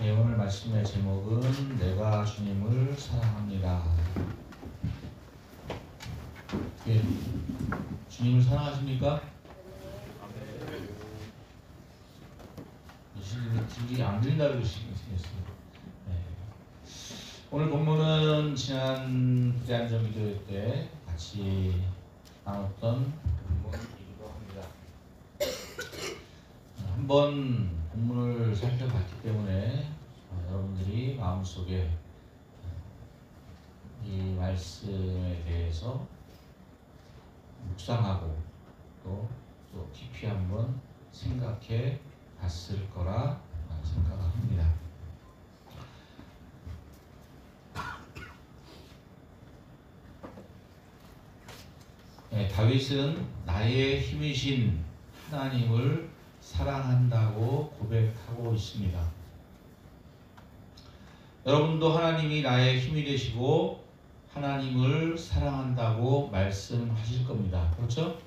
네, 오늘 말씀의 제목은 내가 주님을 사랑합니다. 예, 주님을 사랑하십니까? 길이 안 들린다고 생겼어요. 네. 오늘 본문은 지난 부대안정 기도 때 같이 나눴던 본문이기도 합니다. 한번 본문을 살펴봤기 때문에 여러분들이 마음속에 이 말씀에 대해서 묵상하고 또 깊이 한번 생각해 봤을 거라 생각합니다. 네, 다윗은 나의 힘이신 하나님을 사랑한다고 고백하고 있습니다. 여러분도 하나님이 나의 힘이 되시고 하나님을 사랑한다고 말씀하실 겁니다. 그렇죠?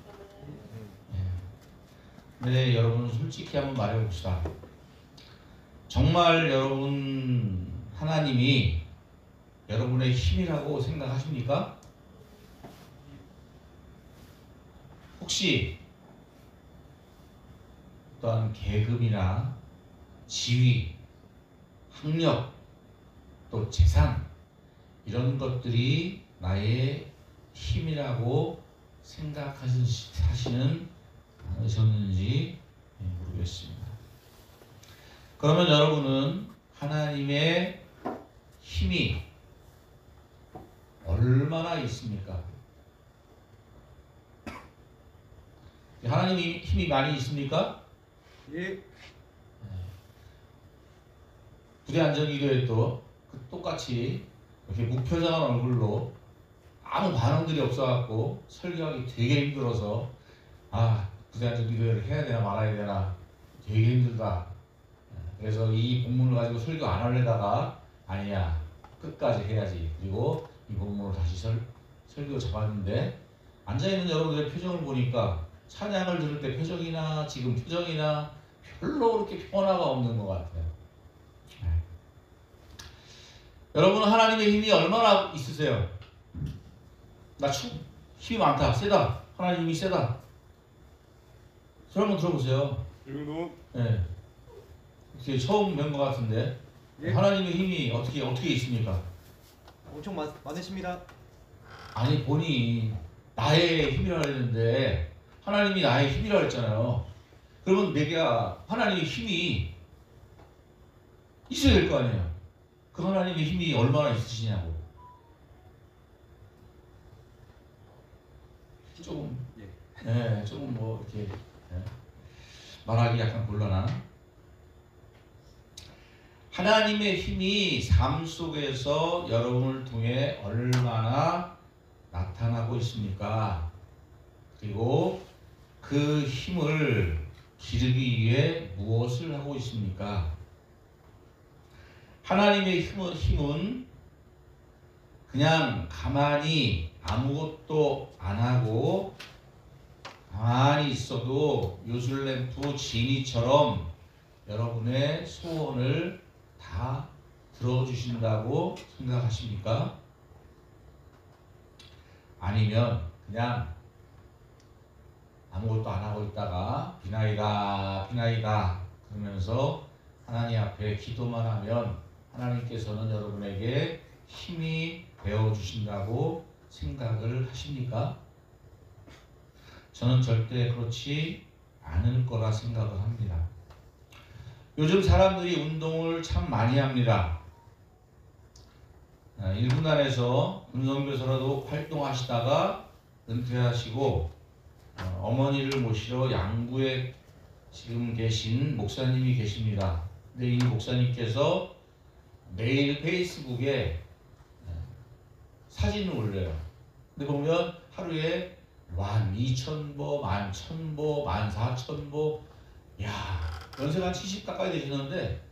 네, 여러분 솔직히 한번 말해봅시다. 정말 여러분 하나님이 여러분의 힘이라고 생각하십니까? 혹시 어떠한 계급이나 지위, 학력, 또 재산 이런 것들이 나의 힘이라고 생각하시는 않으셨는지 모르겠습니다. 그러면 여러분은 하나님의 힘이 얼마나 있습니까? 하나님의 힘이 많이 있습니까? 예. 부대 안정기도에도 똑같이 이렇게 무표정한 얼굴로 아무 반응들이 없어갖고 설교하기 되게 힘들어서 부대 안정기도를 해야 되나 말아야 되나 되게 힘들다. 그래서 이 본문을 가지고 설교 안 하려다가 아니야 끝까지 해야지. 그리고 이 본문을 다시 설교 잡았는데 앉아있는 여러분들의 표정을 보니까 찬양을 들을 때 표정이나 지금 표정이나 별로 그렇게 변화가 없는 것 같아요. 여러분은 하나님의 힘이 얼마나 있으세요? 나 힘이 많다, 세다. 하나님 힘이 세다. 저 한번 들어보세요. 네. 이렇게 처음 뵌 것 같은데 예? 하나님의 힘이 어떻게 있습니까? 엄청 많으십니다. 아니 본인이 나의 힘이라 그랬는데 하나님이 나의 힘이라 그랬잖아요. 그러면 내가 하나님의 힘이 있어야 될 거 아니에요. 그 하나님의 힘이 얼마나 있으시냐고. 조금 조금 뭐 이렇게 말하기 약간 곤란한. 하나님의 힘이 삶 속에서 여러분을 통해 얼마나 나타나고 있습니까? 그리고 그 힘을 기르기 위해 무엇을 하고 있습니까? 하나님의 힘은 그냥 가만히 아무것도 안 하고 가만히 있어도 요술램프 지니처럼 여러분의 소원을 다 들어주신다고 생각하십니까? 아니면 그냥 아무것도 안 하고 있다가 비나이다 그러면서 하나님 앞에 기도만 하면 하나님께서는 여러분에게 힘이 되어주신다고 생각을 하십니까? 저는 절대 그렇지 않을 거라 생각을 합니다. 요즘 사람들이 운동을 참 많이 합니다. 일군단에서 군성교사로도 활동하시다가 은퇴하시고 어머니를 모시러 양구에 지금 계신 목사님이 계십니다. 근데 이 목사님께서 매일 페이스북에 사진을 올려요. 근데 보면 하루에 12,000보, 11,000보, 14,000보, 연세가 한 70 가까이 되시는데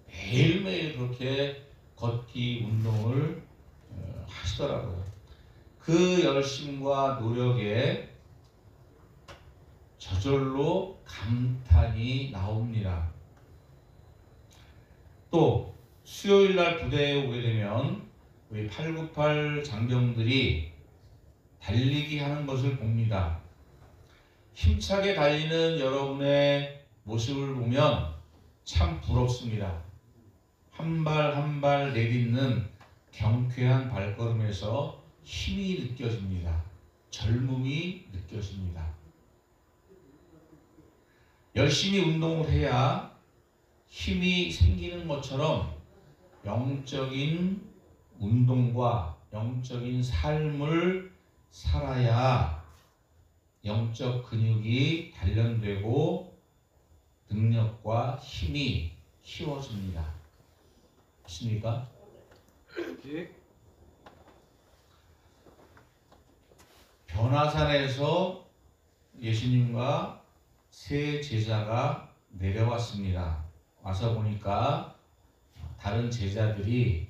매일매일 그렇게 걷기 운동을 하시더라고요. 그 열심과 노력에 저절로 감탄이 나옵니다. 또 수요일 날 부대에 오게 되면 우리 898 장병들이 달리기 하는 것을 봅니다. 힘차게 달리는 여러분의 모습을 보면 참 부럽습니다. 한 발 한 발 내딛는 경쾌한 발걸음에서 힘이 느껴집니다. 젊음이 느껴집니다. 열심히 운동을 해야 힘이 생기는 것처럼 영적인 운동과 영적인 삶을 살아야 영적 근육이 단련되고 능력과 힘이 키워집니다. 맞습니까? 예. 변화산에서 예수님과 세 제자가 내려왔습니다. 와서 보니까 다른 제자들이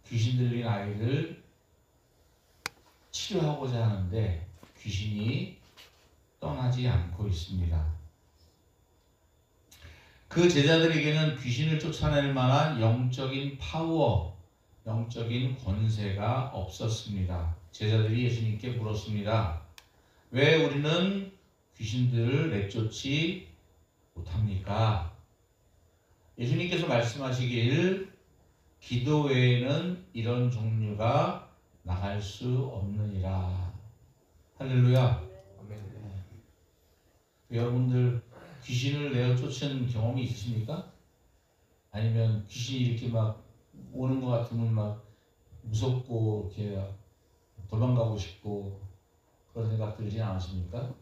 귀신 들린 아이를 치료하고자 하는데 귀신이 떠나지 않고 있습니다. 그 제자들에게는 귀신을 쫓아낼 만한 영적인 파워, 영적인 권세가 없었습니다. 제자들이 예수님께 물었습니다. 왜 우리는 귀신들을 내쫓지 못합니까? 예수님께서 말씀하시길 기도 외에는 이런 종류가 나갈 수 없느니라. 할렐루야. 여러분들 귀신을 내어 쫓은 경험이 있으십니까? 아니면 귀신이 이렇게 막 오는 것 같으면 막 무섭고 이렇게 도망가고 싶고 그런 생각 들지 않으십니까?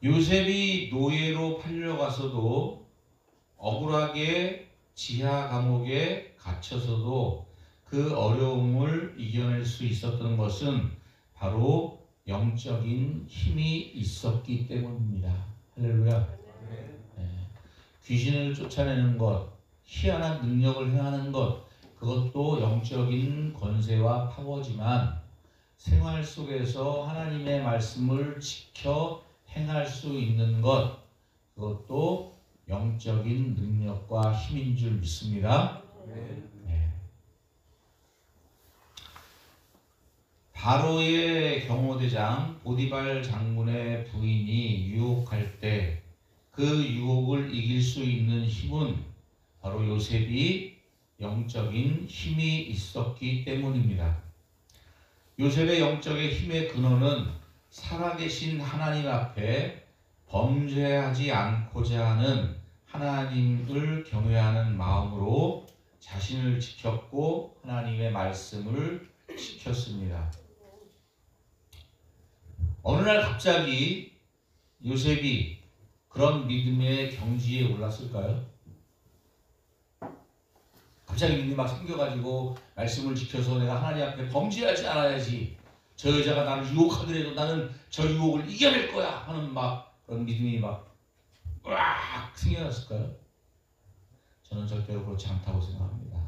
요셉이 노예로 팔려가서도 억울하게 지하 감옥에 갇혀서도 그 어려움을 이겨낼 수 있었던 것은 바로 영적인 힘이 있었기 때문입니다. 할렐루야. 네. 귀신을 쫓아내는 것, 희한한 능력을 행하는 것, 그것도 영적인 권세와 파워지만 생활 속에서 하나님의 말씀을 지켜 행할 수 있는 것, 그것도 영적인 능력과 힘인 줄 믿습니다. 네. 바로의 경호대장 보디발 장군의 부인이 유혹할 때 그 유혹을 이길 수 있는 힘은 바로 요셉이 영적인 힘이 있었기 때문입니다. 요셉의 영적인 힘의 근원은 살아계신 하나님 앞에 범죄하지 않고자 하는 하나님을 경외하는 마음으로 자신을 지켰고 하나님의 말씀을 지켰습니다. 어느 날 갑자기 요셉이 그런 믿음의 경지에 올랐을까요? 갑자기 믿음이 막 생겨가지고 말씀을 지켜서 내가 하나님 앞에 범죄하지 않아야지, 저 여자가 나를 유혹하더라도 나는 저 유혹을 이겨낼 거야 하는 막 그런 믿음이 막 으악 생겨났을까요? 저는 절대로 그렇지 않다고 생각합니다.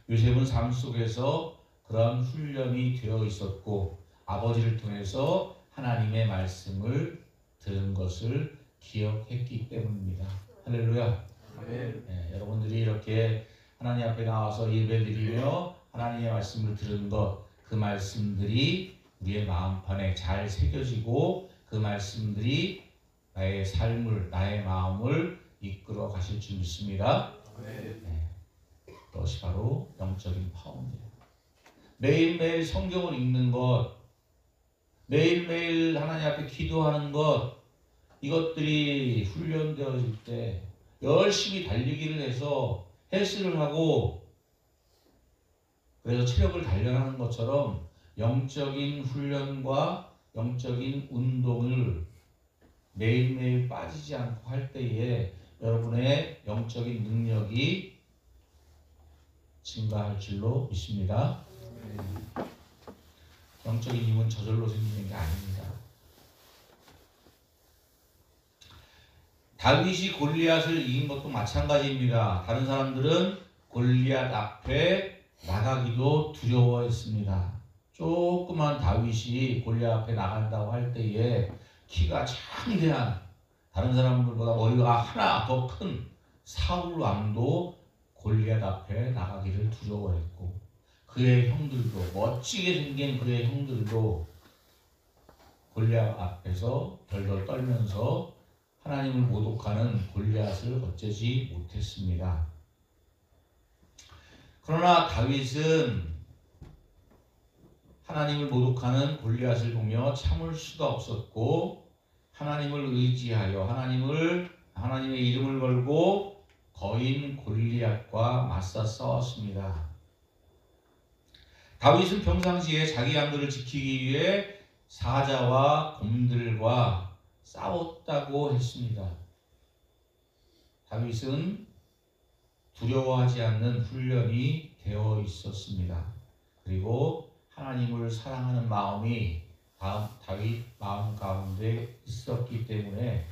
요셉은 삶 속에서 그런 훈련이 되어 있었고 아버지를 통해서 하나님의 말씀을 들은 것을 기억했기 때문입니다. 할렐루야. 네, 여러분들이 이렇게 하나님 앞에 나와서 예배드리며 하나님의 말씀을 들은 것, 그 말씀들이 우리의 마음판에 잘 새겨지고 그 말씀들이 나의 삶을, 나의 마음을 이끌어 가실 줄 믿습니다. 네, 그것이 바로 영적인 파워입니다. 매일매일 성경을 읽는 것, 매일매일 하나님 앞에 기도하는 것, 이것들이 훈련되어질 때 열심히 달리기를 해서 헬스를 하고 그래서 체력을 단련하는 것처럼 영적인 훈련과 영적인 운동을 매일매일 빠지지 않고 할 때에 여러분의 영적인 능력이 증가할 줄로 믿습니다. 영적인 힘은 저절로 생기는 게 아닙니다. 다윗이 골리앗을 이긴 것도 마찬가지입니다. 다른 사람들은 골리앗 앞에 나가기도 두려워했습니다. 조그만 다윗이 골리앗 앞에 나간다고 할 때에 키가 장대한 다른 사람들보다 머리가 하나 더 큰 사울 왕도 골리앗 앞에 나가기를 두려워했고, 그의 형들도, 멋지게 생긴 그의 형들도 골리앗 앞에서 덜덜 떨면서 하나님을 모독하는 골리앗을 어쩌지 못했습니다. 그러나 다윗은 하나님을 모독하는 골리앗을 보며 참을 수가 없었고, 하나님을 의지하여 하나님의 이름을 걸고 거인 골리앗과 맞서 싸웠습니다. 다윗은 평상시에 자기 양들을 지키기 위해 사자와 곰들과 싸웠다고 했습니다. 다윗은 두려워하지 않는 훈련이 되어 있었습니다. 그리고 하나님을 사랑하는 마음이 다윗 마음 가운데 있었기 때문에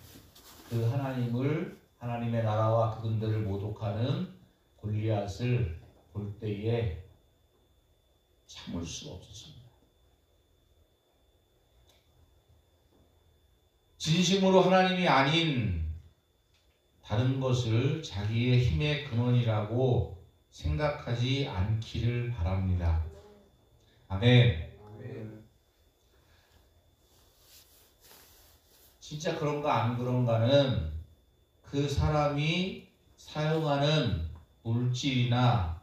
그 하나님의 나라와 그분들을 모독하는 골리앗을 볼 때에 참을 수가 없었습니다. 진심으로 하나님이 아닌 다른 것을 자기의 힘의 근원이라고 생각하지 않기를 바랍니다. 아멘. 진짜 그런가 안 그런가는 그 사람이 사용하는 물질이나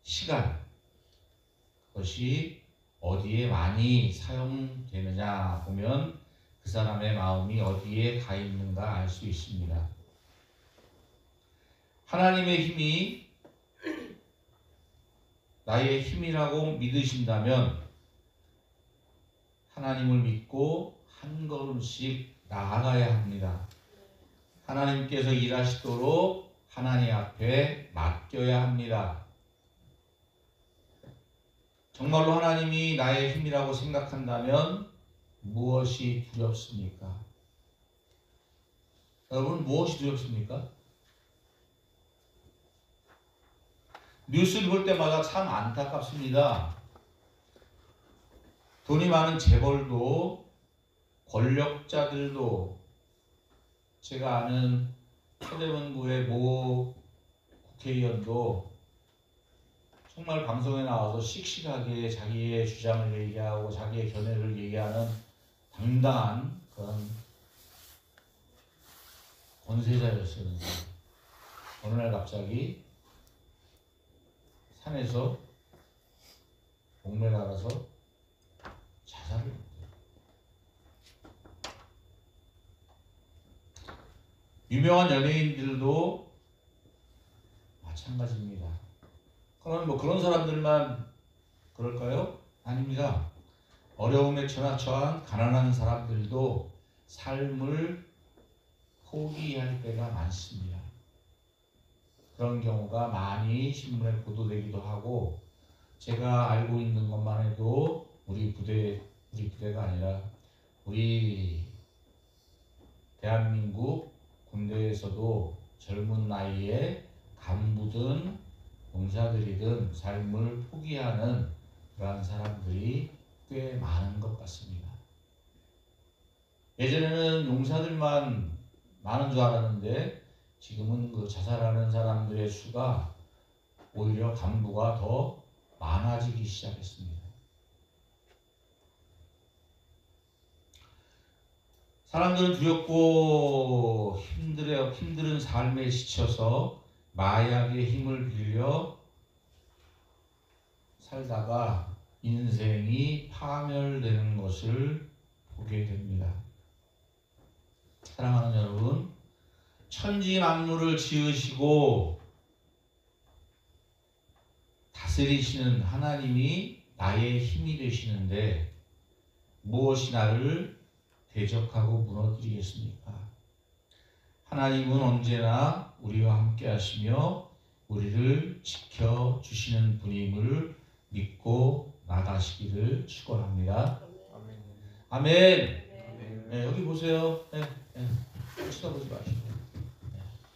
시간, 그것이 어디에 많이 사용되느냐 보면 그 사람의 마음이 어디에 가 있는가 알 수 있습니다. 하나님의 힘이 나의 힘이라고 믿으신다면 하나님을 믿고 한 걸음씩 나아가야 합니다. 하나님께서 일하시도록 하나님 앞에 맡겨야 합니다. 정말로 하나님이 나의 힘이라고 생각한다면 무엇이 두렵습니까? 여러분, 무엇이 두렵습니까? 뉴스를 볼 때마다 참 안타깝습니다. 돈이 많은 재벌도, 권력자들도, 제가 아는 서대문구의 모 국회의원도 정말 방송에 나와서 씩씩하게 자기의 주장을 얘기하고 자기의 견해를 얘기하는 당당한 그런 권세자였었는데 어느 날 갑자기 산에서 목매달아서 자살을 했대요. 유명한 연예인들도 마찬가지입니다. 그럼 뭐 그런 사람들만 그럴까요? 아닙니다. 어려움에 처한 가난한 사람들도 삶을 포기할 때가 많습니다. 그런 경우가 많이 신문에 보도되기도 하고, 제가 알고 있는 것만 해도 우리 부대가 아니라 우리 대한민국 군대에서도 젊은 나이에 간부든 용사들이든 삶을 포기하는 그러한 사람들이 꽤 많은 것 같습니다. 예전에는 용사들만 많은 줄 알았는데 지금은 그 자살하는 사람들의 수가 오히려 간부가 더 많아지기 시작했습니다. 사람들은 두렵고 힘든 삶에 지쳐서 마약의 힘을 빌려 살다가 인생이 파멸되는 것을 보게 됩니다. 사랑하는 여러분, 천지 만물을 지으시고 다스리시는 하나님이 나의 힘이 되시는데 무엇이 나를 대적하고 무너뜨리겠습니까? 하나님은 언제나 우리와 함께 하시며 우리를 지켜주시는 분임을 믿고 나가시기를 축원합니다. 아멘. 네, 여기 보세요. 쳐다보지 마시고.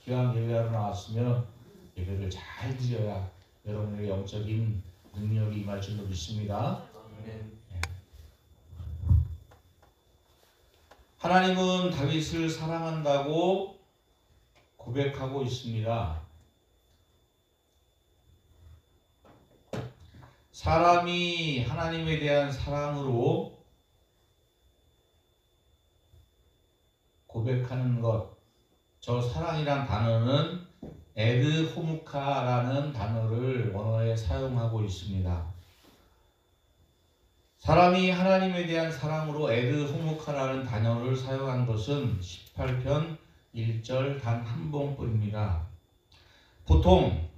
기왕 예배하러 나왔으면 예배를 잘 드려야 여러분의 영적인 능력이 임할 줄로 믿습니다. 하나님은 다윗을 사랑한다고 고백하고 있습니다. 사람이 하나님에 대한 사랑으로 고백하는 것, 저 사랑이란 단어는 에드호무카라는 단어를 원어에 사용하고 있습니다. 사람이 하나님에 대한 사랑으로 에드호무카라는 단어를 사용한 것은 18편 1절 단 한 번뿐입니다. 보통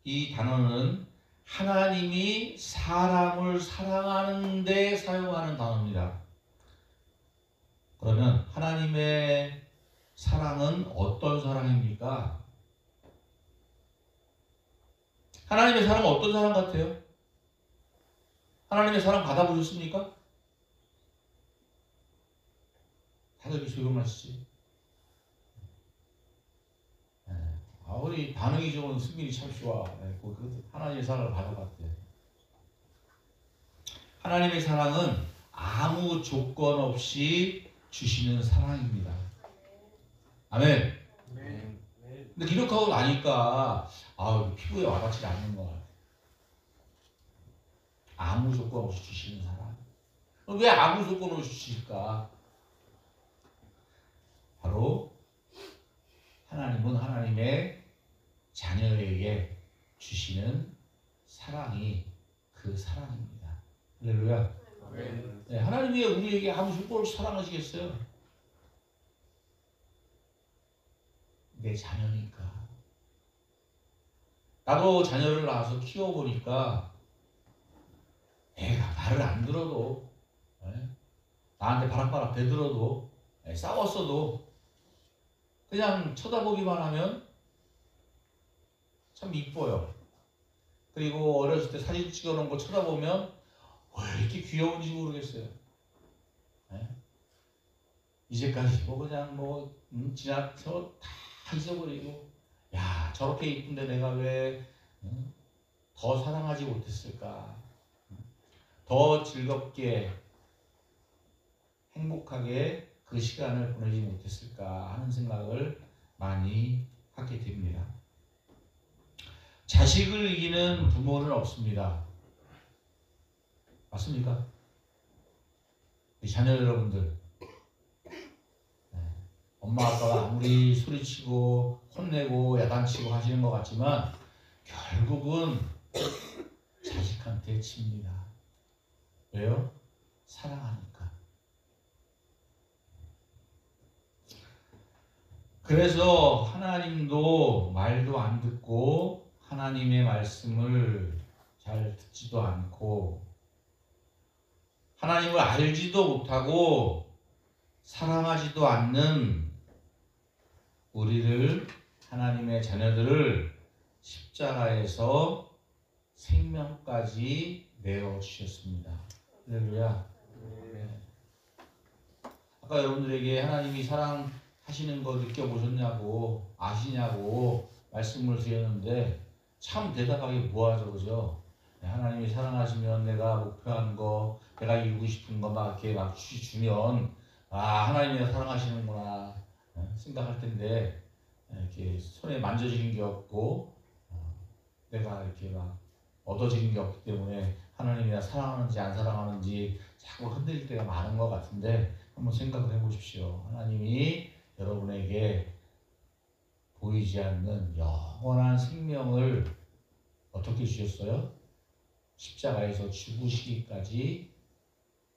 이 단어는 하나님이 사람을 사랑하는 데 사용하는 단어입니다. 그러면 하나님의 사랑은 어떤 사랑입니까? 하나님의 사랑은 어떤 사랑 같아요? 하나님의 사랑 받아보셨습니까? 다들 조용하시지? 우리 반응이 좋은 승민이 참 좋아. 하나님의 사랑을 받아봤대. 하나님의 사랑은 아무 조건 없이 주시는 사랑입니다. 아멘. 근데 기록하고 나니까 피부에 와닿지 않는 것 같아. 아무 조건 없이 주시는 사랑. 왜 아무 조건 없이 주실까? 바로 하나님은 하나님의 자녀에게 주시는 사랑이 그 사랑입니다. 할렐루야. 네, 하나님이 우리에게 아무 조건 없이 사랑하시겠어요? 내 자녀니까. 나도 자녀를 낳아서 키워보니까 애가 말을 안 들어도, 나한테 바락바락 대들어도, 싸웠어도 그냥 쳐다보기만 하면 참 이뻐요. 그리고 어렸을 때 사진 찍어놓은 거 쳐다보면 왜 이렇게 귀여운지 모르겠어요. 이제까지 그냥 지나쳐 다 잊어버리고, 야, 저렇게 이쁜데 내가 왜 더 사랑하지 못했을까? 더 즐겁게 행복하게 그 시간을 보내지 못했을까 하는 생각을 많이 하게 됩니다. 자식을 이기는 부모는 없습니다. 맞습니까? 우리 자녀 여러분들, 엄마 아빠가 아무리 소리치고 혼내고 야단치고 하시는 것 같지만 결국은 자식한테 칩니다. 왜요? 사랑하니까. 그래서 하나님도 말도 안 듣고 하나님의 말씀을 잘 듣지도 않고 하나님을 알지도 못하고 사랑하지도 않는 우리를, 하나님의 자녀들을 십자가에서 생명까지 내어주셨습니다. 할렐루야. 아까 여러분들에게 하나님이 사랑하시는 거 느껴보셨냐고, 아시냐고 말씀을 드렸는데 참 대답하기 뭐하죠, 그죠? 하나님이 사랑하시면 내가 목표한 거, 내가 이루고 싶은 거 막 이렇게 막 주면 하나님이 사랑하시는구나 생각할 텐데, 이렇게 손에 만져지는 게 없고 내가 이렇게 막 얻어지는 게 없기 때문에 하나님이 나 사랑하는지 안 사랑하는지 자꾸 흔들릴 때가 많은 것 같은데, 한번 생각을 해보십시오. 하나님이 여러분에게 보이지 않는 영원한 생명을 어떻게 주셨어요? 십자가에서 죽으시기까지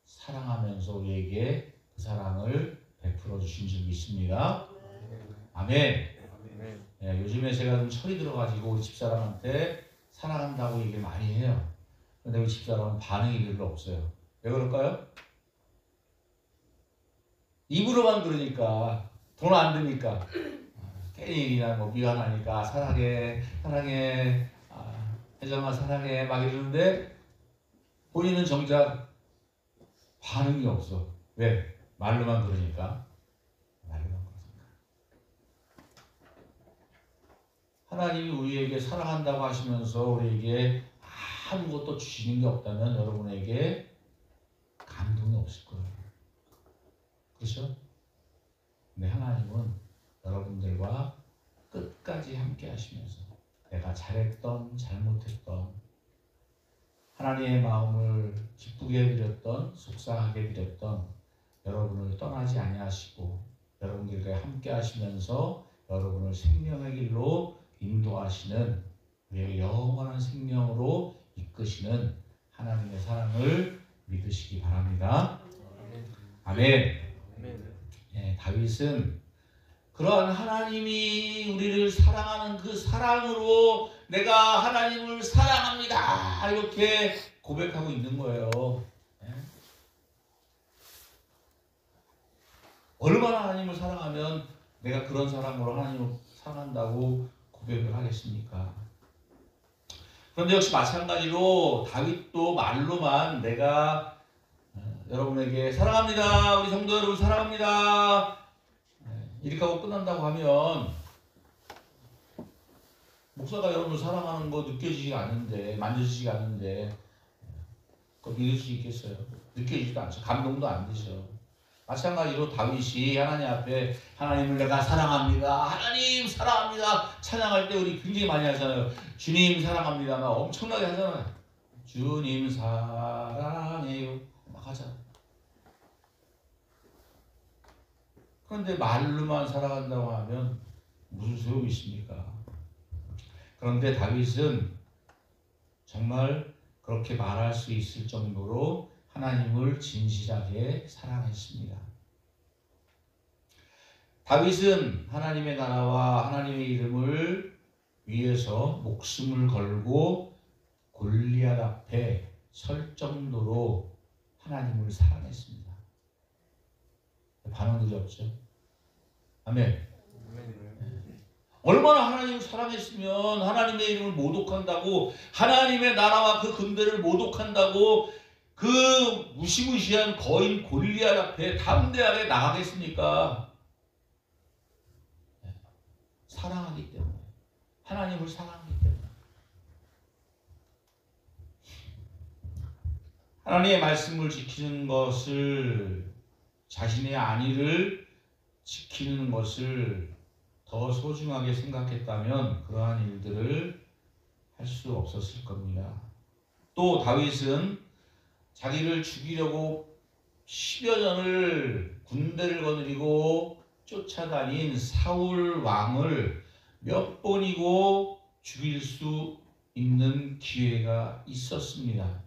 사랑하면서 우리에게 그 사랑을 베풀어 주신 줄 믿습니다. 아멘. 요즘에 제가 좀 철이 들어가지고 우리 집사람한테 사랑한다고 얘기를 많이 해요. 근데 우리 집사람은 반응이 별로 없어요. 왜 그럴까요? 입으로만 그러니까, 돈 안 드니까, 괜히 그냥 미안하니까 사랑해, 사랑해, 혜정아 사랑해 막 이러는데 본인은 정작 반응이 없어. 왜? 말로만 그러니까. 하나님이 우리에게 사랑한다고 하시면서 우리에게 아무것도 주시는 게 없다면 여러분에게 감동이 없을 거예요. 그렇죠? 하나님은 여러분들과 끝까지 함께 하시면서 내가 잘했던 잘못했던 하나님의 마음을 기쁘게 해드렸던 속상하게 해드렸던 여러분을 떠나지 아니하시고 여러분들과 함께 하시면서 여러분을 생명의 길로 인도하시는 우리의 영원한 생명으로 이끄시는 하나님의 사랑을 믿으시기 바랍니다. 아멘. 예, 다윗은 그러한 하나님이 우리를 사랑하는 그 사랑으로 내가 하나님을 사랑합니다 이렇게 고백하고 있는 거예요. 예? 얼마나 하나님을 사랑하면 내가 그런 사랑으로 하나님을 사랑한다고 고백을 하겠습니까? 그런데 역시 마찬가지로 다윗도 말로만 내가 여러분에게 사랑합니다. 우리 성도 여러분 사랑합니다. 이렇게 하고 끝난다고 하면 목사가 여러분을 사랑하는 거 느껴지지가 않는데 만져지지가 않는데 그거 믿을 수 있겠어요? 느껴지지도 않죠. 감동도 안 되죠. 마찬가지로 다윗이 하나님 앞에 하나님을 내가 사랑합니다. 하나님 사랑합니다. 찬양할 때 우리 굉장히 많이 하잖아요. 주님 사랑합니다. 막 엄청나게 하잖아요. 주님 사랑해요. 막 하잖아요. 그런데 말로만 살아간다고 하면 무슨 소용이 있습니까? 그런데 다윗은 정말 그렇게 말할 수 있을 정도로 하나님을 진실하게 사랑했습니다. 다윗은 하나님의 나라와 하나님의 이름을 위해서 목숨을 걸고 골리앗 앞에 설 정도로 하나님을 사랑했습니다. 반응들이 없죠. 아멘. 얼마나 하나님을 사랑했으면 하나님의 이름을 모독한다고 하나님의 나라와 그 군대를 모독한다고 그 무시무시한 거인 골리앗 앞에 담대하게 나가겠습니까? 사랑하기 때문에 하나님을 사랑하기 때문에 하나님의 말씀을 지키는 것을 자신의 안위를 지키는 것을 더 소중하게 생각했다면 그러한 일들을 할 수 없었을 겁니다. 또 다윗은 자기를 죽이려고 10여 년을 군대를 거느리고 쫓아다닌 사울 왕을 몇 번이고 죽일 수 있는 기회가 있었습니다.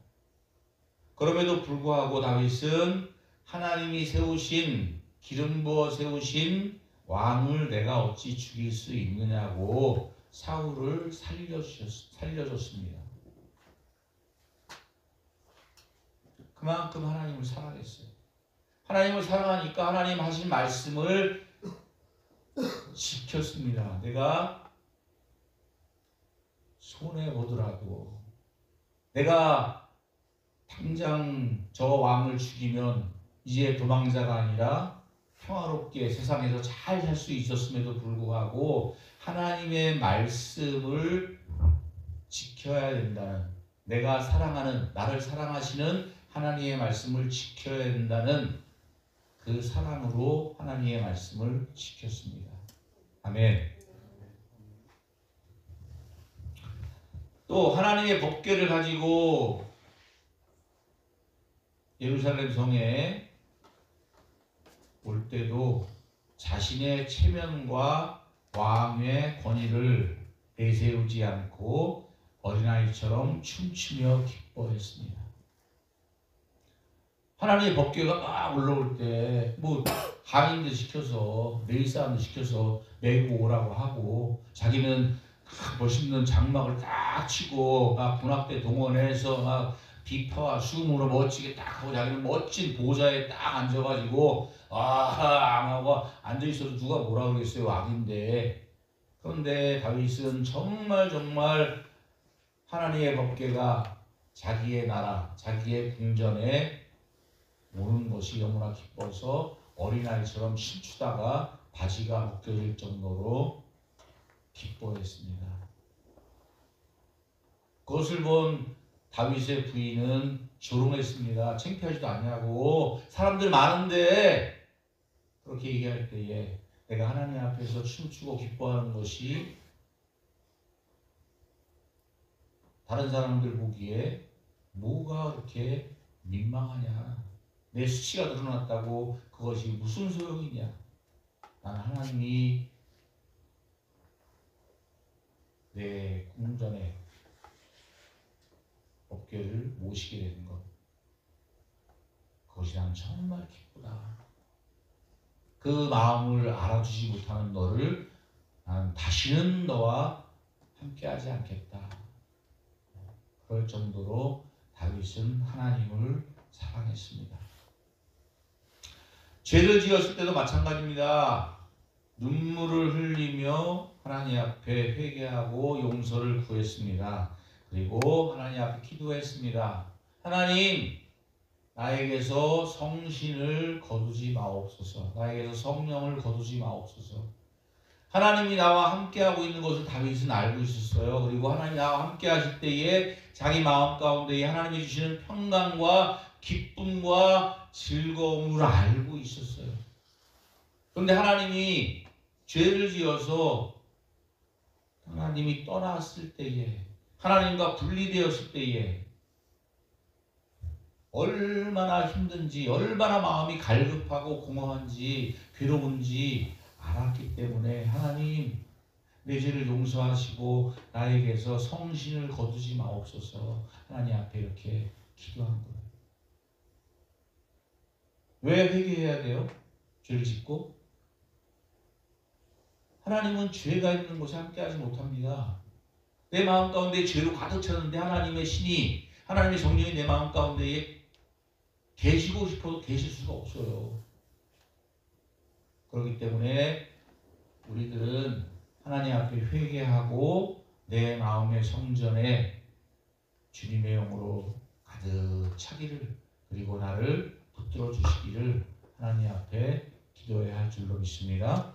그럼에도 불구하고 다윗은 하나님이 세우신 기름 부어 세우신 왕을 내가 어찌 죽일 수 있느냐고 사울을 살려줬습니다. 그만큼 하나님을 사랑했어요. 하나님을 사랑하니까 하나님 하신 말씀을 지켰습니다. 내가 손해보더라도 내가 당장 저 왕을 죽이면 이제 도망자가 아니라 평화롭게 세상에서 잘 살 수 있었음에도 불구하고 하나님의 말씀을 지켜야 된다는, 내가 사랑하는, 나를 사랑하시는 하나님의 말씀을 지켜야 된다는 그 사랑으로 하나님의 말씀을 지켰습니다. 아멘. 또 하나님의 법궤를 가지고 예루살렘 성에 올 때도 자신의 체면과 왕의 권위를 내세우지 않고 어린아이처럼 춤추며 기뻐했습니다. 하나님의 법궤가 막 올라올 때 뭐 하인들 시켜서 메일 사람들 시켜서 메고 오라고 하고 자기는 멋있는 장막을 딱 치고 막 군악대 동원해서 막 비파와 수금으로 멋지게 딱 하고 자기는 멋진 보좌에 딱 앉아가지고 하고 앉아있어도 누가 뭐라 그러겠어요. 왕인데. 그런데 다윗은 정말 하나님의 법궤가 자기의 나라, 자기의 궁전에 오는 것이 너무나 기뻐서 어린아이처럼 춤추다가 바지가 벗겨질 정도로 기뻐했습니다. 그것을 본 다윗의 부인은 조롱했습니다. 창피하지도 않냐고. 사람들 많은데 그렇게 얘기할 때에 내가 하나님 앞에서 춤추고 기뻐하는 것이 다른 사람들 보기에 뭐가 그렇게 민망하냐. 내 수치가 드러났다고 그것이 무슨 소용이냐. 나는 하나님이 내 궁전에 어깨를 모시게 되는 것, 그것이 난 정말 기쁘다. 그 마음을 알아주지 못하는 너를 나는 다시는 너와 함께하지 않겠다. 그럴 정도로 다윗은 하나님을 사랑했습니다. 죄를 지었을 때도 마찬가지입니다. 눈물을 흘리며 하나님 앞에 회개하고 용서를 구했습니다. 그리고 하나님 앞에 기도했습니다. 하나님, 나에게서 성신을 거두지 마옵소서. 나에게서 성령을 거두지 마옵소서. 하나님이 나와 함께하고 있는 것을 다윗은 알고 있었어요. 그리고 하나님이 나와 함께하실 때에 자기 마음 가운데 하나님이 주시는 평강과 기쁨과 즐거움을 알고 있었어요. 그런데 하나님이 죄를 지어서 하나님이 떠났을 때에, 하나님과 분리되었을 때에 얼마나 힘든지, 얼마나 마음이 갈급하고 공허한지, 괴로운지 알았기 때문에 하나님, 내 죄를 용서하시고 나에게서 성신을 거두지 마옵소서. 하나님 앞에 이렇게 기도한 거예요. 왜 회개해야 돼요? 죄를 짓고? 하나님은 죄가 있는 곳에 함께하지 못합니다. 내 마음 가운데 죄로 가득 찼는데 하나님의 신이, 하나님의 성령이 내 마음 가운데에 계시고 싶어도 계실 수가 없어요. 그렇기 때문에 우리들은 하나님 앞에 회개하고 내 마음의 성전에 주님의 영으로 가득 차기를, 그리고 나를 붙들어 주시기를 하나님 앞에 기도해야 할 줄로 믿습니다.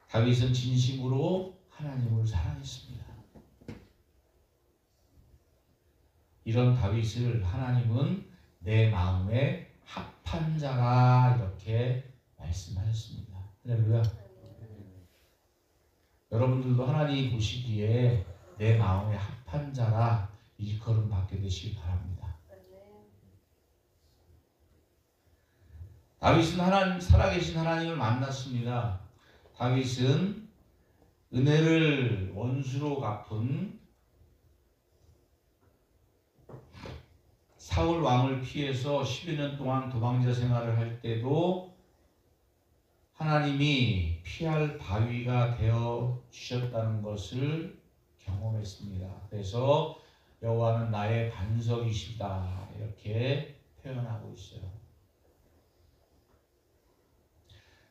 다윗은 진심으로 하나님을 사랑했습니다. 이런 다윗을 하나님은 내 마음에 합한 자라 이렇게 말씀하셨습니다. 할렐루야. 여러분들도 하나님이 보시기에 내 마음에 합한 자라 일컬음 받게 되시기 바랍니다. 다윗은 살아계신 하나님을 만났습니다. 다윗은 은혜를 원수로 갚은 사울 왕을 피해서 10여 년 동안 도망자 생활을 할 때도 하나님이 피할 바위가 되어 주셨다는 것을 경험했습니다. 그래서 여호와는 나의 반석이시다 이렇게 표현하고 있어요.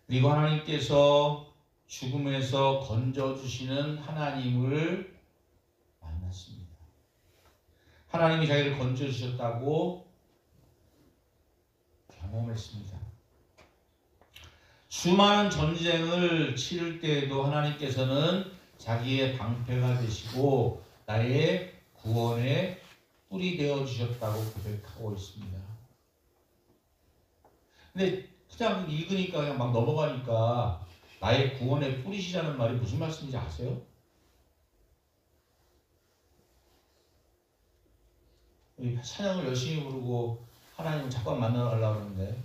그리고 하나님께서 죽음에서 건져주시는 하나님을 만났습니다. 하나님이 자기를 건져주셨다고 경험했습니다. 수많은 전쟁을 치를 때에도 하나님께서는 자기의 방패가 되시고 나의 구원의 뿔이 되어주셨다고 고백하고 있습니다. 근데 그냥 읽으니까 그냥 막 넘어가니까 나의 구원의 뿔이시라는 말이 무슨 말씀인지 아세요? 찬양을 열심히 부르고 하나님을 자꾸 만나러 가려고 하는데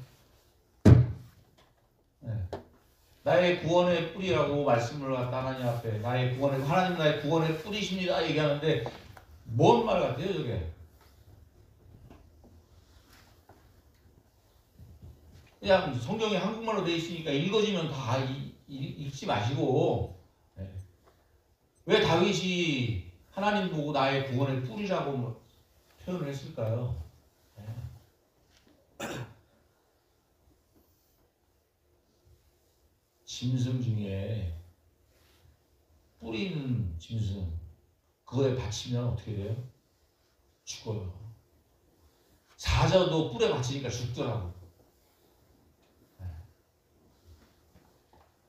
나의 구원의 뿔이라고 말씀을 갖다 하나님 앞에 하나님 나의 구원의 뿔이십니다 얘기하는데 뭔 말 같아요 저게? 그냥 성경이 한국말로 되어 있으니까 읽어지면 다 읽지 마시고 왜 다윗이 하나님 보고 나의 구원의 뿔이라고 표현을 했을까요? 짐승 중에 뿔이 있는 짐승 그거에 받치면 어떻게 돼요? 죽어요. 사자도 뿔에 받치니까 죽더라고.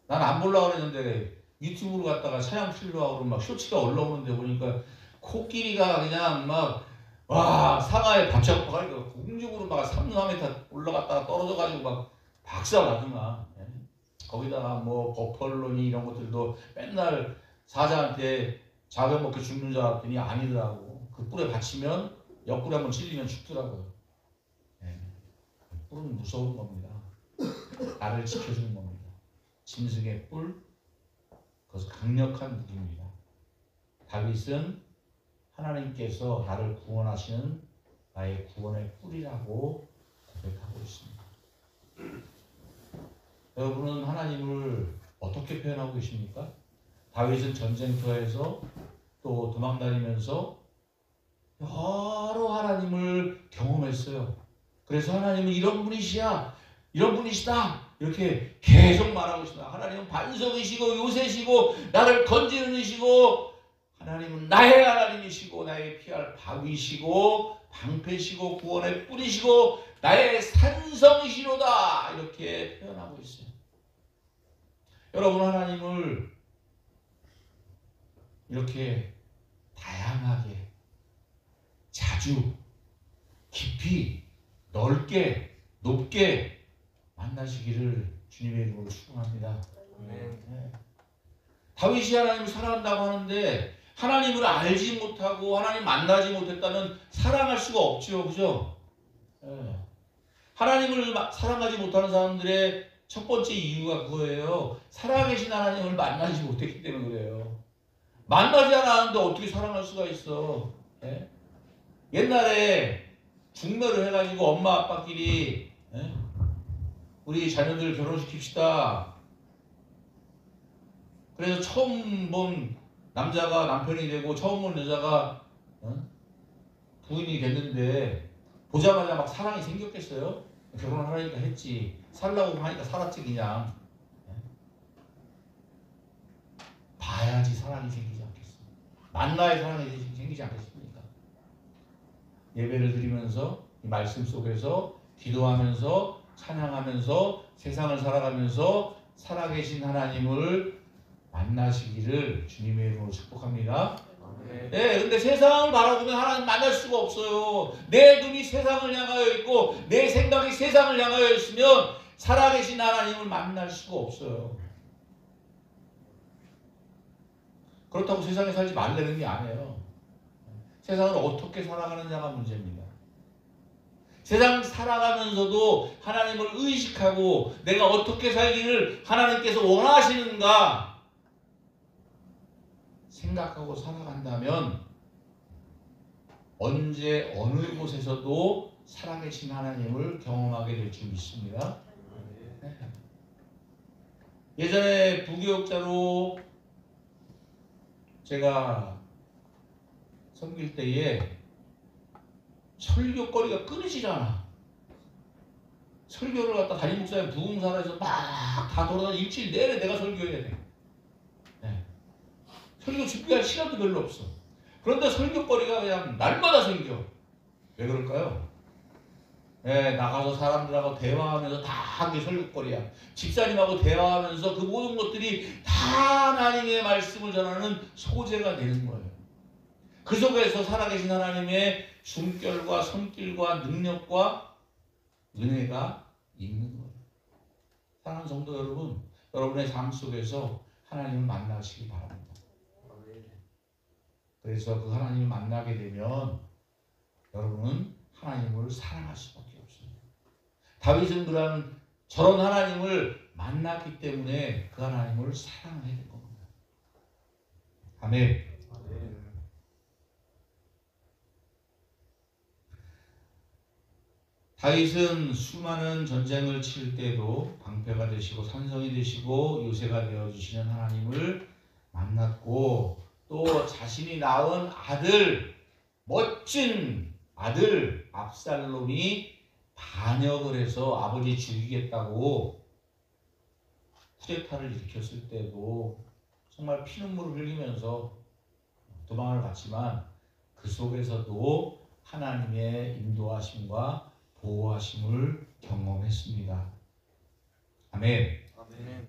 난 안 보려고 그랬는데 유튜브로 갔다가 차량 필요하고 막 쇼츠가 올라오는데 보니까 코끼리가 그냥 막 와 상하에 받쳐가지고 공중으로 막 3m 올라갔다가 떨어져가지고 막 박살나더만. 예? 거기다가 뭐 버펄로니 이런 것들도 맨날 사자한테 자겨 먹게 죽는 줄 알았더니 아니더라고. 그 뿔에 받치면 옆구리 한번 찔리면 죽더라고요. 예. 뿔은 무서운 겁니다. 나를 지켜주는 겁니다. 짐승의 뿔, 그것은 강력한 무기입니다. 다윗은 하나님께서 나를 구원하시는 나의 구원의 뿔이라고 고백하고 있습니다. 여러분은 하나님을 어떻게 표현하고 계십니까? 다윗은 전쟁터에서 또 도망다니면서 여러 하나님을 경험했어요. 그래서 하나님은 이런 분이시야, 이런 분이시다 이렇게 계속 말하고 있습니다. 하나님은 반석이시고 요새시고 나를 건지는 이시고 하나님은 나의 하나님이시고 나의 피할 바위시고 방패시고 구원의 뿔이시고 나의 산성이시로다 이렇게 표현하고 있어요. 여러분 하나님을 이렇게 다양하게 자주 깊이 넓게 높게 만나시기를 주님의 이름으로 축원합니다. 네. 다윗이 하나님을 사랑한다고 하는데 하나님을 알지 못하고 하나님 만나지 못했다면 사랑할 수가 없죠. 그죠? 네. 하나님을 사랑하지 못하는 사람들의 첫 번째 이유가 그거예요. 살아계신 하나님을 만나지 못했기 때문에 그래요. 만나지 않았는데 어떻게 사랑할 수가 있어. 네? 옛날에 중매를 해가지고 엄마 아빠끼리 우리 자녀들 결혼시킵시다. 그래서 처음 본 남자가 남편이 되고 처음 본 여자가 부인이 됐는데 보자마자 막 사랑이 생겼겠어요? 결혼을 하니까 했지. 살라고 하니까 살았지 그냥. 봐야지 사랑이 생기지 않겠어. 만나야 사랑이 생기지 않겠습니까? 예배를 드리면서 이 말씀 속에서 기도하면서 찬양하면서 세상을 살아가면서 살아계신 하나님을 만나시기를 주님의 이름으로 축복합니다. 네, 근데 세상을 바라보면 하나님 만날 수가 없어요. 내 눈이 세상을 향하여 있고 내 생각이 세상을 향하여 있으면 살아계신 하나님을 만날 수가 없어요. 그렇다고 세상에 살지 말라는 게 아니에요. 세상을 어떻게 살아가느냐가 문제입니다. 세상 살아가면서도 하나님을 의식하고 내가 어떻게 살기를 하나님께서 원하시는가 생각하고 살아간다면 언제 어느 곳에서도 살아계신 하나님을 경험하게 될 줄 믿습니다. 예전에 부교육자로 제가 섬길 때에 설교거리가 끊이질 않아. 설교를 갖다 담임 목사님 부흥사에서 막 다 돌아다니고 일주일 내내 내가 설교해야 돼. 네. 설교 준비할 시간도 별로 없어. 그런데 설교거리가 그냥 날마다 생겨. 왜 그럴까요? 네, 나가서 사람들하고 대화하면서 다 그게 설교거리야. 집사님하고 대화하면서 그 모든 것들이 다 하나님의 말씀을 전하는 소재가 되는 거예요. 그 속에서 살아계신 하나님의 숨결과 손길과 능력과 은혜가 있는 거예요. 사랑하는 성도 여러분, 여러분의 삶 속에서 하나님을 만나시기 바랍니다. 그래서 그 하나님을 만나게 되면 여러분은 하나님을 사랑할 수밖에 없습니다. 다윗은 저런 하나님을 만났기 때문에 그 하나님을 사랑하게 된 겁니다. 아멘. 다윗은 수많은 전쟁을 치를 때도 방패가 되시고 산성이 되시고 요새가 되어주시는 하나님을 만났고 또 자신이 낳은 아들, 멋진 아들 압살롬이 반역을 해서 아버지 죽이겠다고 쿠데타를 일으켰을 때도 정말 피눈물을 흘리면서 도망을 갔지만 그 속에서도 하나님의 인도하심과 보호하심을 경험했습니다. 아멘. 아멘.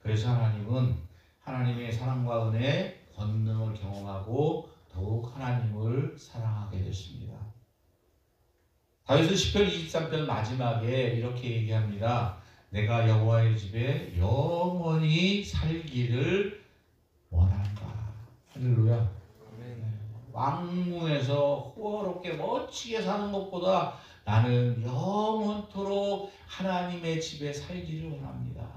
그래서 하나님은 하나님의 사랑과 은혜, 권능을 경험하고 더욱 하나님을 사랑하게 됐습니다. 다윗은 시편 23편 마지막에 이렇게 얘기합니다. 내가 여호와의 집에 영원히 살기를 원한다. 할렐루야. 왕궁에서 호화롭게 멋지게 사는 것보다 나는 영원토록 하나님의 집에 살기를 원합니다.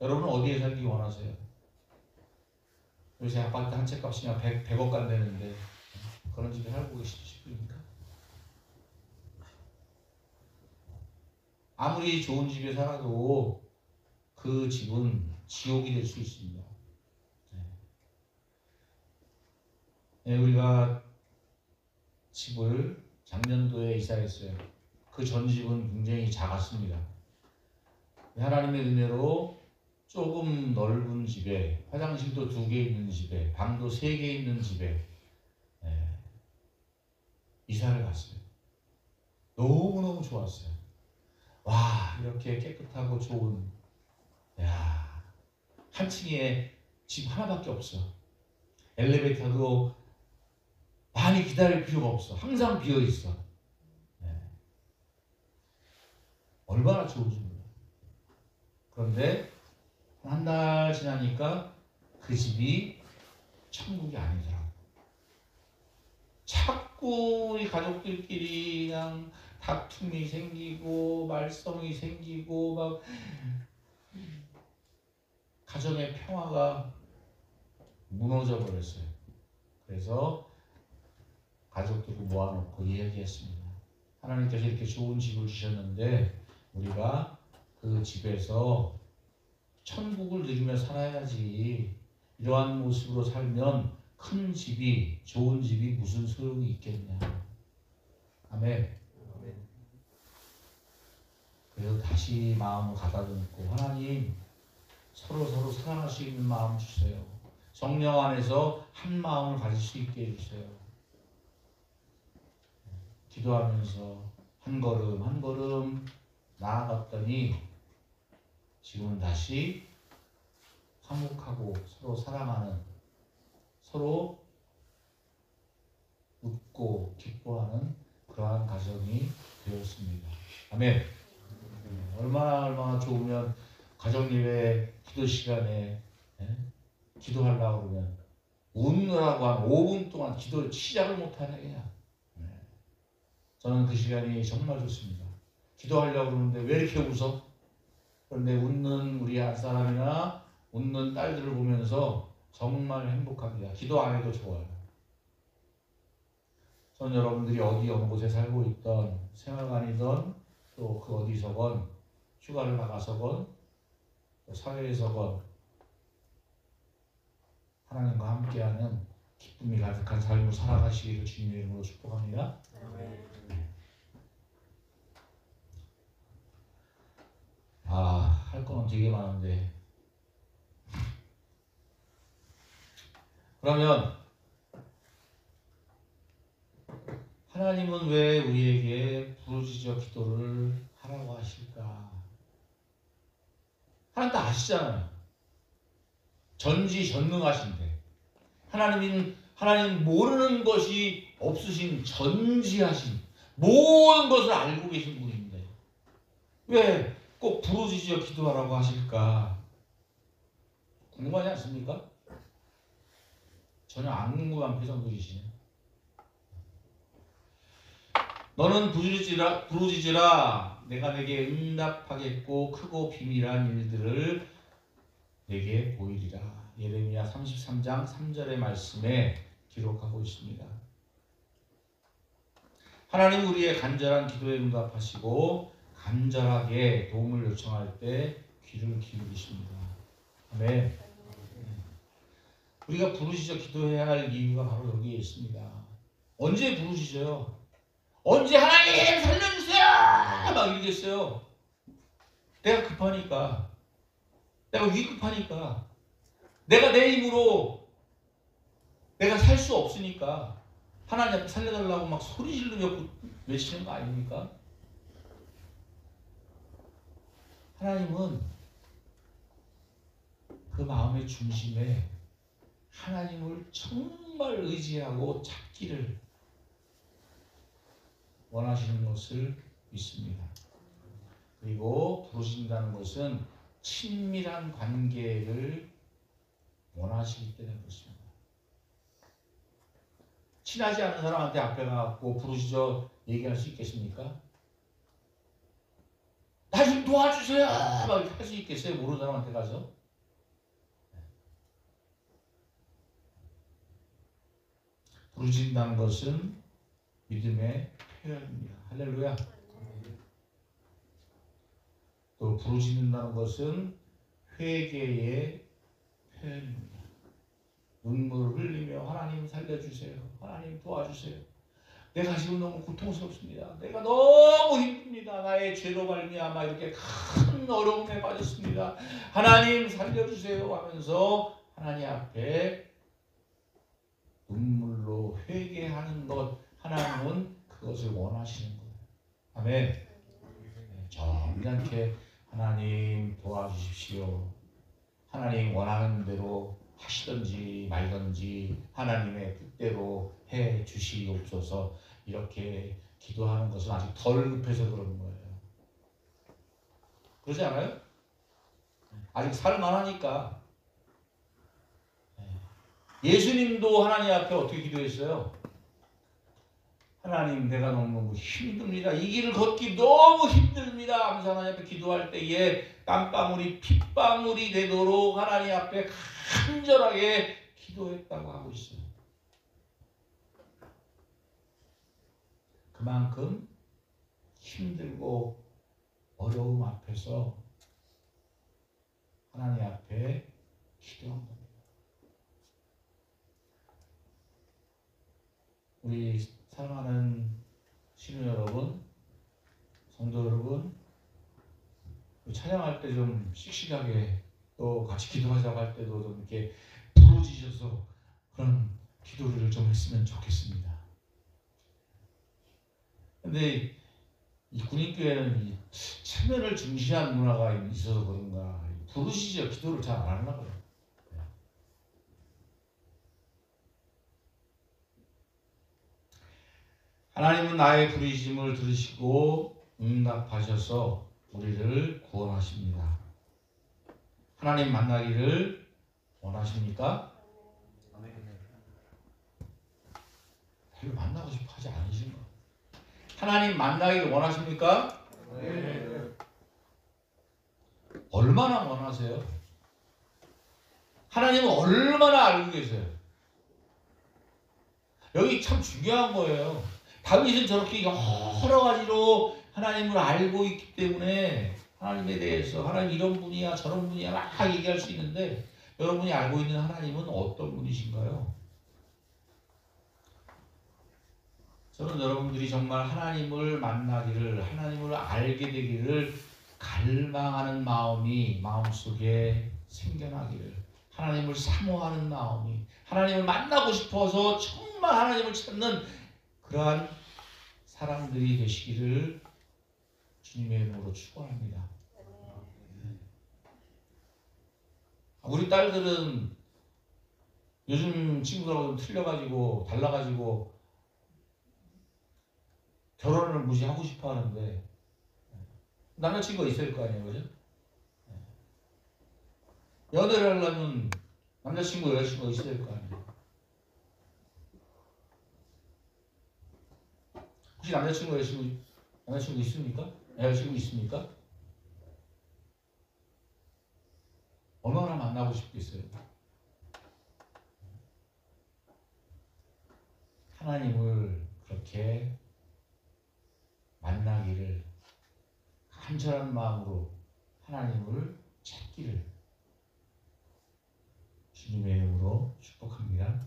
여러분은 어디에 살기 원하세요? 요새 아파트 한 채 값이 100억 간다는데 그런 집에 살고 싶으십니까? 아무리 좋은 집에 살아도 그 집은 지옥이 될 수 있습니다. 네, 우리가 집을 작년도에 이사했어요. 그 전 집은 굉장히 작았습니다. 하나님의 은혜로 조금 넓은 집에, 화장실도 2개 있는 집에, 방도 3개 있는 집에 이사를 갔어요. 너무너무 좋았어요. 와, 이렇게 깨끗하고 좋은, 한 층에 집 하나밖에 없어. 엘리베이터도 많이 기다릴 필요가 없어. 항상 비어 있어. 얼마나 좋은지 몰라요. 그런데 한 달 지나니까 그 집이 천국이 아니더라고. 자꾸 우리 가족들끼리 그냥 다툼이 생기고 말썽이 생기고 막 가정의 평화가 무너져 버렸어요. 그래서 가족들을 모아놓고 이야기했습니다. 하나님께서 이렇게 좋은 집을 주셨는데 우리가 그 집에서 천국을 누리며 살아야지. 이러한 모습으로 살면 큰 집이, 좋은 집이 무슨 소용이 있겠냐. 아멘. 그래서 다시 마음을 가다듬고 하나님 서로 사랑할 수 있는 마음 주세요. 성령 안에서 한 마음을 가질 수 있게 해주세요. 기도하면서 한 걸음 한 걸음 나아갔더니 지금은 다시 화목하고 서로 사랑하는, 서로 웃고 기뻐하는 그러한 가정이 되었습니다. 아멘. 얼마나 좋으면 가정 예배 기도 시간에 기도하려고 그러면 웃느라고 한 5분 동안 기도 시작을 못하네 그냥. 저는 그 시간이 정말 좋습니다. 기도하려고 그러는데 왜 이렇게 웃어? 그런데 웃는 우리 아사람이나 웃는 딸들을 보면서 정말 행복합니다. 기도 안 해도 좋아요. 저는 여러분들이 어디 어느 곳에 살고 있던 생활관이든 또 그 어디서건 휴가를 나가서건 또 사회에서건 하나님과 함께하는 기쁨이 가득한 삶을 살아가시기를 주님의 이름으로 축복합니다. 할 거는 되게 많은데 그러면 하나님은 왜 우리에게 부르짖어 기도를 하라고 하실까? 하나님 다 아시잖아요. 전지전능하신데 하나님 모르는 것이 없으신 전지하신 모든 것을 알고 계신 분인데 왜 꼭 부르짖어 기도하라고 하실까? 궁금하지 않습니까? 전혀 안 궁금한 표정 보이시네. 너는 부르짖으라 내가 내게 응답하겠고 크고 비밀한 일들을 내게 보이리라. 예레미야 33장 3절의 말씀에 기록하고 있습니다. 하나님 우리의 간절한 기도에 응답하시고 간절하게 도움을 요청할 때 귀를 기울이십니다. 아멘. 우리가 부르짖어 기도해야 할 이유가 바로 여기에 있습니다. 언제 부르짖어요? 언제 하나님 살려주세요! 막 이러겠어요. 내가 급하니까, 내가 위급하니까, 내가 내 힘으로 내가 살 수 없으니까 하나님 앞에 살려달라고 막 소리 지르며 외치는 거 아닙니까? 하나님은 그 마음의 중심에 하나님을 정말 의지하고 찾기를 원하시는 것을 믿습니다. 그리고 부르신다는 것은 친밀한 관계를 원하시기 때문에 그렇습니다. 친하지 않은 사람한테 앞에 가고 부르시죠 얘기할 수 있겠습니까? 나 좀 도와주세요 막 이렇게 할 수 있겠어요? 모르는 사람한테 가서? 부르신다는 것은 믿음의 표현입니다. 할렐루야. 또 부르신다는 것은 회개의 표현입니다. 눈물을 흘리며 하나님 살려주세요. 하나님 도와주세요. 내가 지금 너무 고통스럽습니다. 내가 너무 힘듭니다. 나의 죄로 말미암아 이렇게 큰 어려움에 빠졌습니다. 하나님 살려주세요 하면서 하나님 앞에 눈물로 회개하는 것, 하나님은 그것을 원하시는 거예요. 아멘. 점잖게 하나님 도와주십시오. 하나님 원하는 대로 하시든지 말든지 하나님의 뜻대로 해 주시옵소서. 이렇게 기도하는 것은 아직 덜 급해서 그러는 거예요. 그러지 않아요? 아직 살만하니까. 예수님도 하나님 앞에 어떻게 기도했어요? 하나님 내가 너무 힘듭니다. 이 길을 걷기 너무 힘듭니다 하면서 하나님 앞에 기도할 때에 땀방울이 핏방울이 되도록 하나님 앞에 간절하게 기도했다고 하고 있어요. 그만큼 힘들고 어려움 앞에서 하나님 앞에 기도한 겁니다. 우리 사랑하는 신우 여러분, 성도 여러분, 찬양할 때 좀 씩씩하게 또 같이 기도하자고 할 때도 좀 이렇게 부르짖어서 그런 기도를 좀 했으면 좋겠습니다. 근데 이 군인교회는 이 체면을 중시하는 문화가 있어서 그런가 부르짖어 기도를 잘 안 하나 봐요. 하나님은 나의 부르짖음을 들으시고 응답하셔서 우리를 구원하십니다. 하나님 만나기를 원하십니까? 별로 만나고 싶어 하지 않으신가? 하나님 만나기를 원하십니까? 네. 얼마나 원하세요? 하나님은 얼마나 알고 계세요? 여기 참 중요한 거예요. 다윗은 저렇게 여러 가지로 하나님을 알고 있기 때문에 하나님에 대해서 하나님 이런 분이야 저런 분이야 막 얘기할 수 있는데 여러분이 알고 있는 하나님은 어떤 분이신가요? 저는 여러분들이 정말 하나님을 만나기를 하나님을 알게 되기를 갈망하는 마음이 마음속에 생겨나기를 하나님을 사모하는 마음이 하나님을 만나고 싶어서 정말 하나님을 찾는 그러한 사람들이 되시기를 주님의 이름으로 축원합니다. 우리 딸들은 요즘 친구들하고 좀 틀려가지고 달라가지고 결혼을 무지 하고 싶어 하는데 남자친구가 있을 거 아니에요, 그죠? 연애를 하려면 남자친구, 여자친구가 있어야 될 거 아니에요. 혹시 남자친구, 여자친구 있습니까? 여자친구 있습니까? 얼마나 만나고 싶겠어요? 하나님을 그렇게 만나기를 간절한 마음으로 하나님을 찾기를 주님의 이름으로 축복합니다.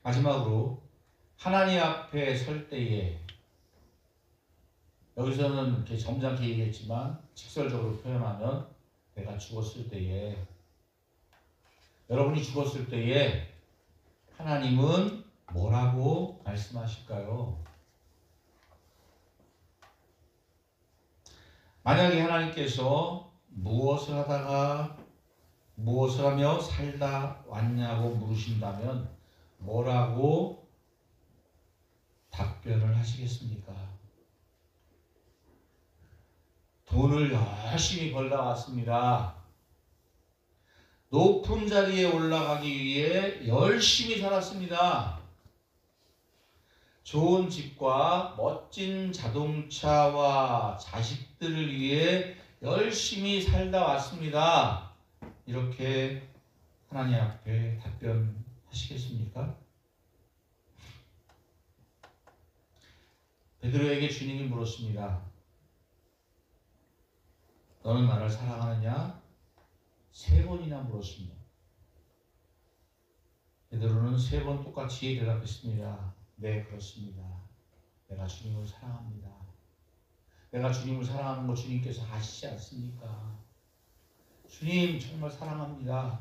마지막으로 하나님 앞에 설 때에 여기서는 이렇게 점잖게 얘기했지만 직설적으로 표현하면 내가 죽었을 때에 여러분이 죽었을 때에 하나님은 뭐라고 말씀하실까요? 만약에 하나님께서 무엇을 하다가 무엇을 하며 살다 왔냐고 물으신다면 뭐라고 답변을 하시겠습니까? 돈을 열심히 벌다 왔습니다. 높은 자리에 올라가기 위해 열심히 살았습니다. 좋은 집과 멋진 자동차와 자식들을 위해 열심히 살다 왔습니다. 이렇게 하나님 앞에 답변하시겠습니까? 베드로에게 주님이 물었습니다. 너는 나를 사랑하느냐? 3번이나 물었습니다. 베드로는 3번 똑같이 대답했습니다. 네, 그렇습니다. 내가 주님을 사랑합니다. 내가 주님을 사랑하는 거 주님께서 아시지 않습니까? 주님 정말 사랑합니다.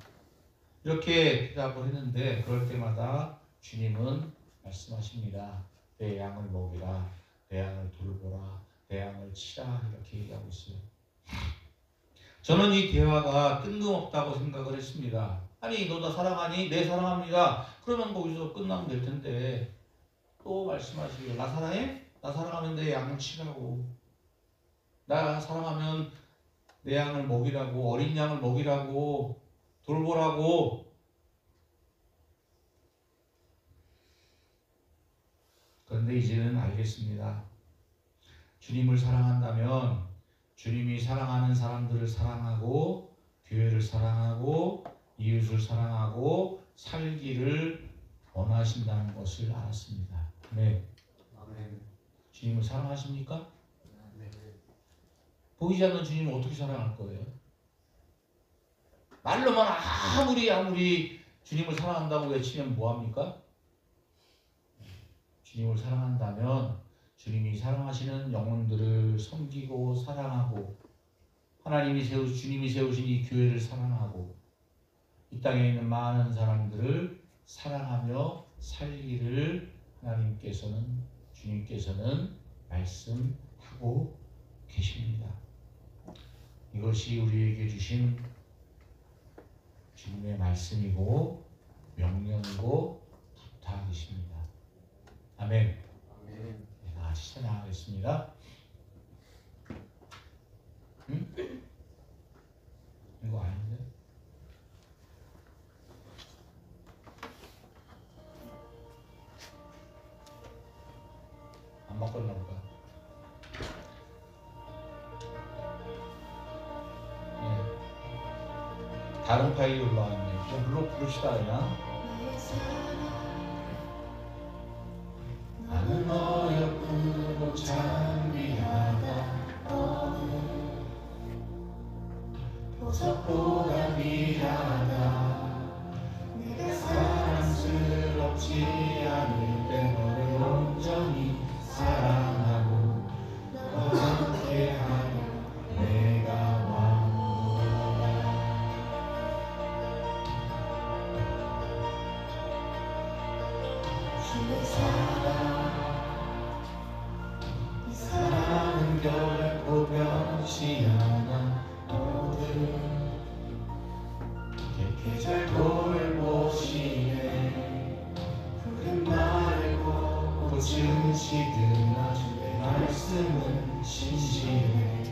이렇게 대답을 했는데 그럴 때마다 주님은 말씀하십니다. 내 양을 먹이라, 내 양을 돌보라, 내 양을 치라 이렇게 얘기하고 있어요. 저는 이 대화가 뜬금없다고 생각을 했습니다. 아니 너 나 사랑하니? 네 사랑합니다. 그러면 거기서 끝나면 될 텐데 또 말씀하시길 나 사랑해? 나 사랑하면 내 양을 치라고, 나 사랑하면 내 양을 먹이라고, 어린 양을 먹이라고, 돌보라고. 그런데 이제는 알겠습니다. 주님을 사랑한다면 주님이 사랑하는 사람들을 사랑하고 교회를 사랑하고 이웃을 사랑하고 살기를 원하신다는 것을 알았습니다. 네. 아멘. 주님을 사랑하십니까? 네. 보이지 않는 주님을 어떻게 사랑할 거예요? 말로만 아무리 주님을 사랑한다고 외치면 뭐합니까? 주님을 사랑한다면 주님이 사랑하시는 영혼들을 섬기고 사랑하고 주님이 세우신 이 교회를 사랑하고 이 땅에 있는 많은 사람들을 사랑하며 살기를 주님께서는 말씀하고 계십니다. 이것이 우리에게 주신 주님의 말씀이고 명령이고 부탁이십니다. 아멘. 아멘. 같이 찬양하겠습니다. 응? 이거 아닌데? 안 바꿨나 보다. 네. 다른 파일이 올라왔네. 좀 부릅시다 그냥. 나는 어여쁘고 찬미하다 보석보다 귀하다 내가 사랑스럽지 않을 때 너를 온전히 사랑하고 너와 함께하며 내가 왕노라. 주의 사랑 이 사랑은 결코 변치 않아 모든 객기 잘 돌보시네. 푸른 말고 꽃은 시드나 주의 말씀은 신실해.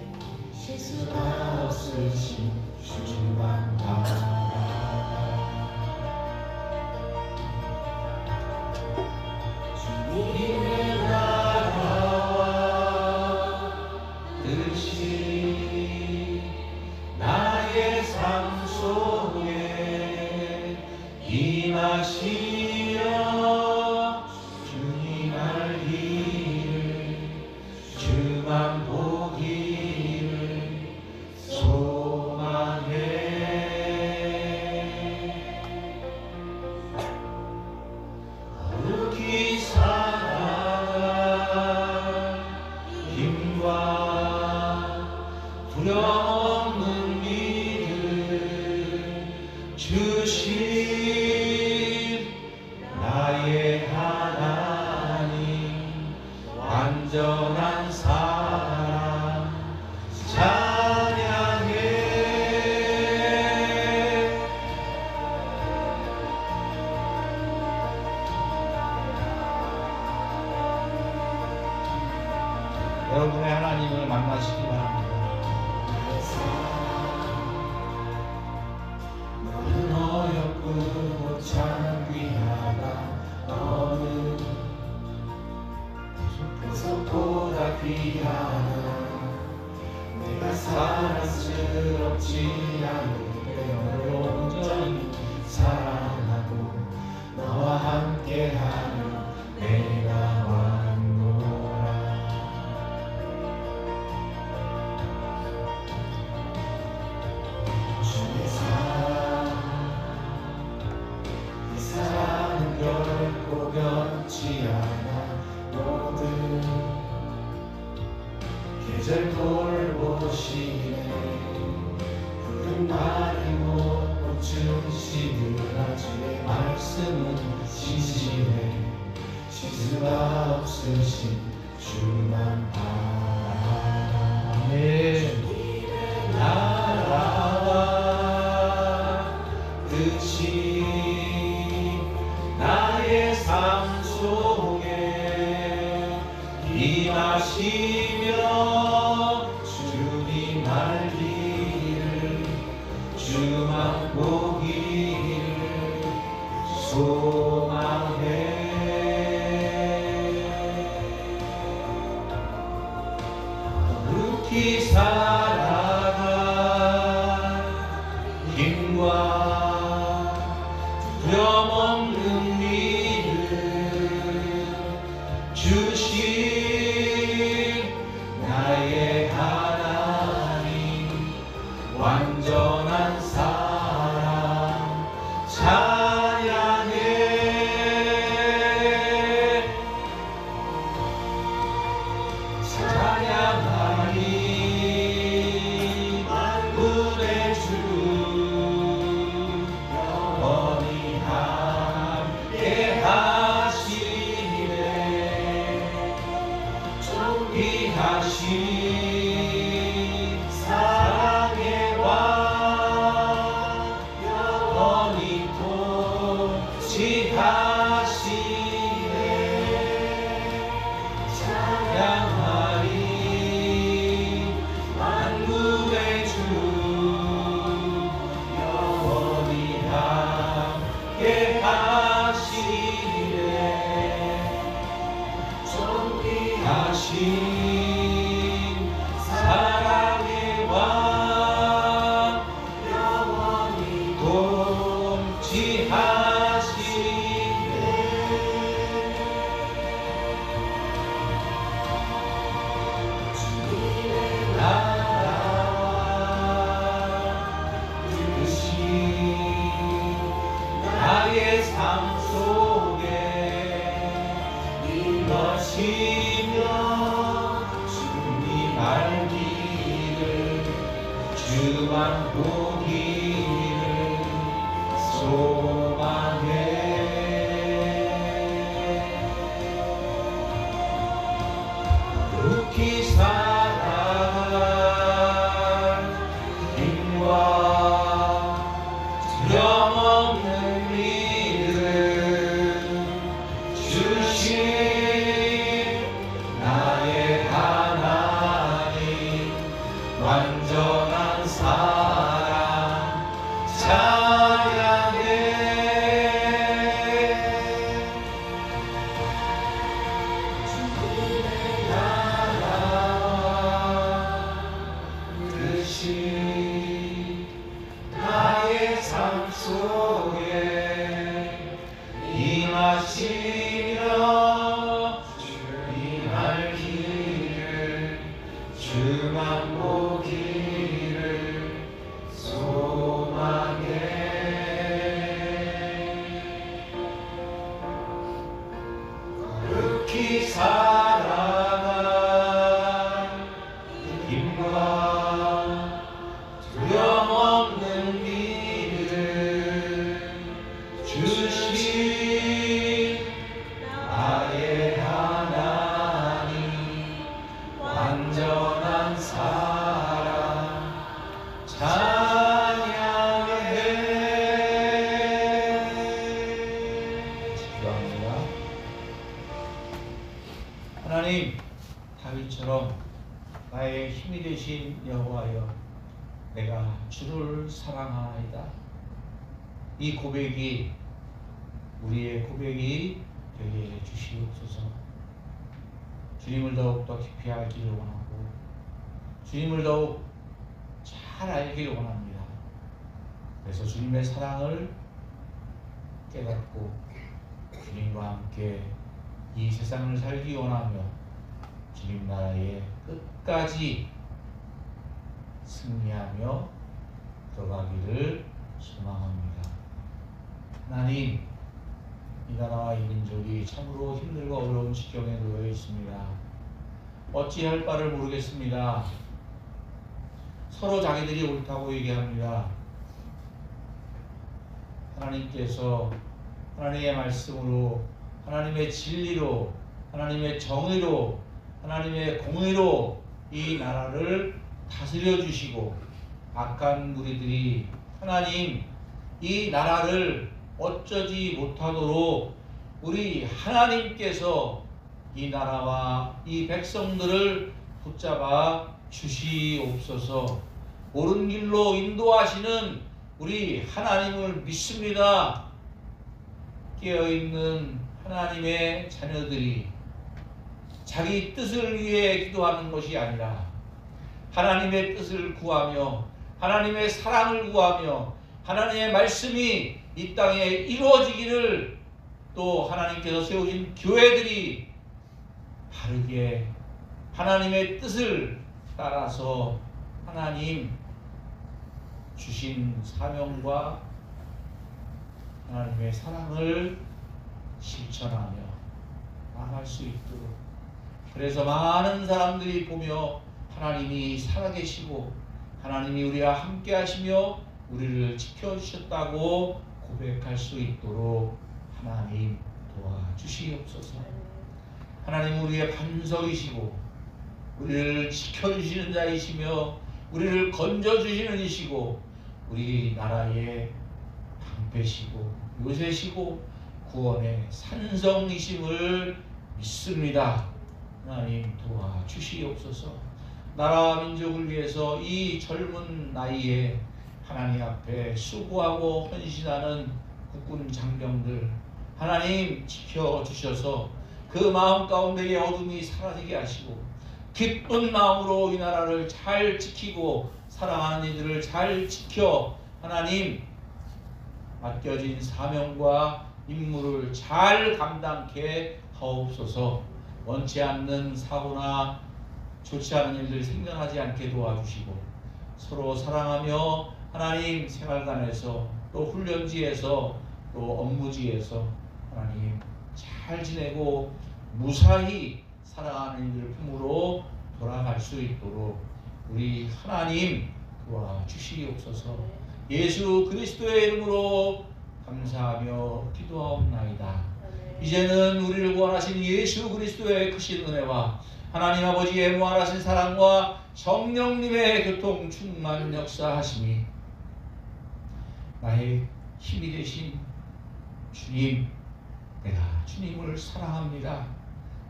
실수가 없으신 주만 바라라. 주님의 나라와 뜻이 나의 삶 속에 임하시며 주님 알기를 주만 보기를 소망해. 거룩히 살아갈 힘과 두려움 없는 믿음 주신 나의 하나님 완전한 사랑 찬양해. 여러분의 하나님을 만나시기 바랍니다. 너는 어렵고 참 귀하다. 너는 보석보다 귀하다. 내가 사랑스럽지 않은데 너를 온전히 사랑하고 너와 함께하며 내가 왔노라. 주의 사랑, 이 사랑은 결코 변치 않아. 모든 계절 돌보시네. 푸른 날이 못 주시느라 주의 말씀은 신실해. 시스가 없으신 주만 바라라. 주님의 나라와 뜻이 나의 삶 속에 임하시며 주님 알기를 주만 보기를 소망해. 거룩히 살아갈 힘과 두려움없는 믿음 주신 나의 하나님 완전한 사랑 찬양해. 찬양하리 만군의 주 영원히 함께 하시네. 존귀하신 사랑의 왕 영원히 통치하시네. 찬양하리 만군의 주 영원히 함께 하시네. 존귀하신 사랑의 왕 영원히 통치하시네. 주님의 나라와 뜻이 나의 삶 속에 임하시며 주님 알기를 주만 보기를 소망해. 거룩히 살아갈 힘과 두려움없는 믿음 주신 나의 하나님 완전한 사랑 찬양해. 주님의 나라와 뜻이 나의 삶 속에 임하시며 주님 알기를 주만 보기를 소망해. 거룩히 살아갈 힘과 두려움없는 믿음 주신 나의 하나님 완전한 사랑 다윗처럼 나의 힘이 되신 여호와여, 내가 주를 사랑하나이다. 이 고백이, 우리의 고백이 되게 주시옵소서. 주님을 더욱더 깊이 알기를 원하고 주님을 더욱 잘 알기를 원합니다. 그래서 주님의 사랑을 깨닫고 주님과 함께 이 세상을 살기 원하며 주님 나라에 끝까지 승리하며 들어가기를 소망합니다. 하나님, 이 나라와 이 민족이 참으로 힘들고 어려운 지경에 놓여 있습니다. 어찌할 바를 모르겠습니다. 서로 자기들이 옳다고 얘기합니다. 하나님께서 하나님의 말씀으로, 하나님의 진리로, 하나님의 정의로, 하나님의 공의로 이 나라를 다스려 주시고, 악한 무리들이 하나님 이 나라를 어쩌지 못하도록 우리 하나님께서 이 나라와 이 백성들을 붙잡아 주시옵소서. 옳은 길로 인도하시는 우리 하나님을 믿습니다. 깨어있는 하나님의 자녀들이 자기 뜻을 위해 기도하는 것이 아니라 하나님의 뜻을 구하며 하나님의 사랑을 구하며 하나님의 말씀이 이 땅에 이루어지기를, 또 하나님께서 세우신 교회들이 바르게 하나님의 뜻을 따라서 하나님 주신 사명과 하나님의 사랑을 실천하며 나아갈 수 있도록, 그래서 많은 사람들이 보며 하나님이 살아계시고 하나님이 우리와 함께 하시며 우리를 지켜주셨다고 고백할 수 있도록 하나님 도와주시옵소서. 하나님 우리의 반석이시고 우리를 지켜주시는 자이시며 우리를 건져주시는 이시고 우리 나라의 방패시고 요새시고 구원의 산성이심을 믿습니다. 하나님 도와주시옵소서. 나라와 민족을 위해서 이 젊은 나이에 하나님 앞에 수고하고 헌신하는 국군 장병들 하나님 지켜주셔서 그 마음 가운데의 어둠이 사라지게 하시고 기쁜 마음으로 이 나라를 잘 지키고 사랑하는 이들을 잘 지켜 하나님 맡겨진 사명과 임무를 잘 감당케 하옵소서. 원치 않는 사고나 좋지 않은 일들이 생겨나지 않게 도와주시고 서로 사랑하며 하나님 생활관에서 또 훈련지에서 또 업무지에서 하나님 잘 지내고 무사히 사랑하는 이들 품으로 돌아갈 수 있도록 우리 하나님 도와주시옵소서. 예수 그리스도의 이름으로 감사하며 기도하옵나이다. 이제는 우리를 구원하신 예수 그리스도의 크신 은혜와 하나님 아버지의 무한하신 사랑과 성령님의 교통 충만 역사하심이 나의 힘이 되신 주님, 내가 주님을 사랑합니다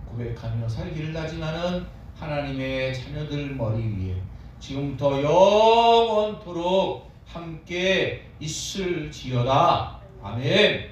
고백하며 살기를 다짐하는 하나님의 자녀들 머리 위에 지금부터 영원토록 함께 있을지어다. 아멘.